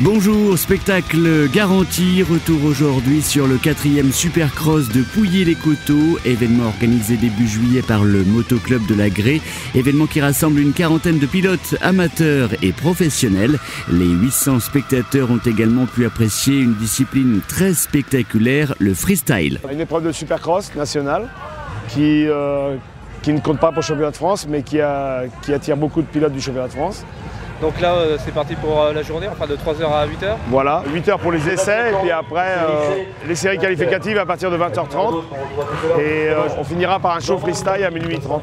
Bonjour, spectacle garanti, retour aujourd'hui sur le 4e Supercross de Pouilly-les-Coteaux, événement organisé début juillet par le Motoclub de la Grée, événement qui rassemble une quarantaine de pilotes amateurs et professionnels. Les 800 spectateurs ont également pu apprécier une discipline très spectaculaire, le freestyle. Une épreuve de Supercross nationale qui ne compte pas pour le championnat de France, mais qui attire beaucoup de pilotes du championnat de France. Donc là, c'est parti pour la journée, enfin de 3h à 8h. Voilà, 8h pour les essais, et puis après, les séries qualificatives à partir de 20h30. Et on finira par un show freestyle à minuit 30.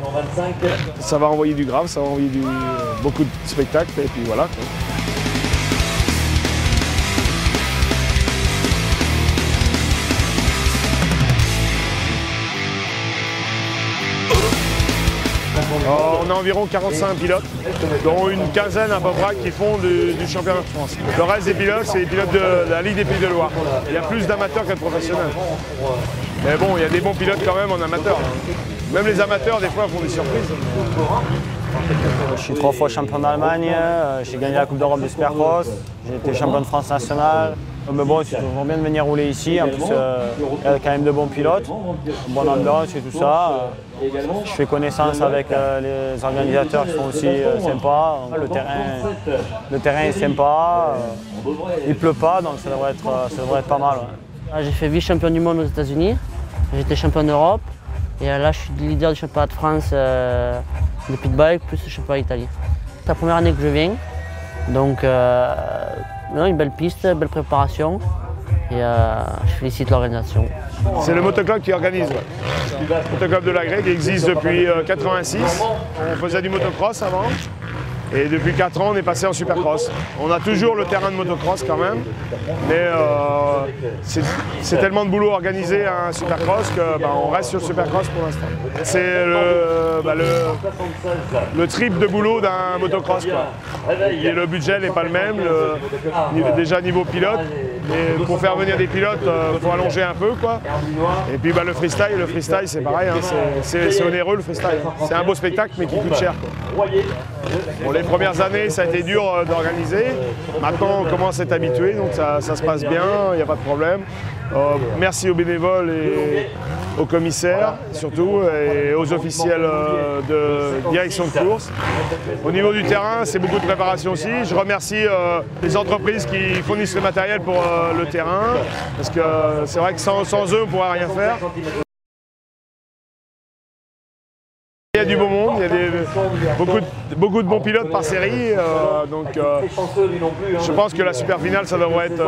Ça va envoyer du grave, ça va envoyer beaucoup de spectacles, et puis voilà. On a environ 45 pilotes, dont une quinzaine à peu près qui font du championnat de France. Le reste des pilotes, c'est les pilotes de la Ligue des Pays de Loire. Il y a plus d'amateurs que de professionnels. Mais bon, il y a des bons pilotes quand même en amateur. Même les amateurs, des fois, font des surprises. Je suis 3 fois champion d'Allemagne, j'ai gagné la Coupe d'Europe de Supercross, j'ai été champion de France nationale. Mais bon, c'est toujours bien de venir rouler ici. En plus, il y a quand même de bons pilotes, bonne ambiance et tout ça. Je fais connaissance avec les organisateurs qui sont aussi sympas. Le terrain est sympa, il ne pleut pas, donc ça devrait être pas mal. Ouais. J'ai fait vice-champion du monde aux États-Unis, j'étais champion d'Europe et là je suis leader du championnat de France de pitbike plus le championnat d'Italie. C'est la première année que je viens, donc une belle piste, belle préparation et je félicite l'organisation. C'est le Motoclub qui organise, le Motoclub de la Grée qui existe depuis 86. On faisait du motocross avant et depuis 4 ans on est passé en Supercross. On a toujours le terrain de motocross quand même, mais c'est tellement de boulot organisé à un Supercross qu'on reste sur le Supercross pour l'instant. C'est le triple de boulot d'un motocross, quoi. Et le budget n'est pas le même, déjà niveau pilote. Et pour faire venir des pilotes, il faut allonger un peu, quoi. Et puis le freestyle c'est pareil, hein, c'est onéreux le freestyle. C'est un beau spectacle mais qui coûte cher, quoi. Bon, les premières années ça a été dur d'organiser. Maintenant on commence à être habitué, donc ça se passe bien, il n'y a pas de problème. Merci aux bénévoles et aux commissaires surtout et aux officiels de direction de course. Au niveau du terrain, c'est beaucoup de préparation aussi. Je remercie les entreprises qui fournissent le matériel pour le terrain, parce que c'est vrai que sans eux on ne pourrait rien faire. Il y a du beau monde, il y a beaucoup de bons pilotes par série, donc je pense que la super finale ça devrait être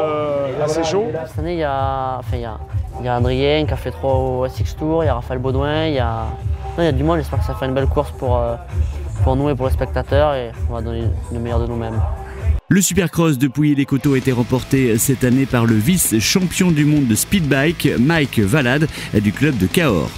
assez chaud. Cette année il y a Adrien qui a fait 3 au SX Tour, il y a Raphaël Baudouin, il y a du monde. J'espère que ça fait une belle course pour nous et pour les spectateurs et on va donner le meilleur de nous-mêmes. Le Supercross de Pouilly-les-Coteaux a été remporté cette année par le vice-champion du monde de speedbike, Mike Valade, du club de Cahors.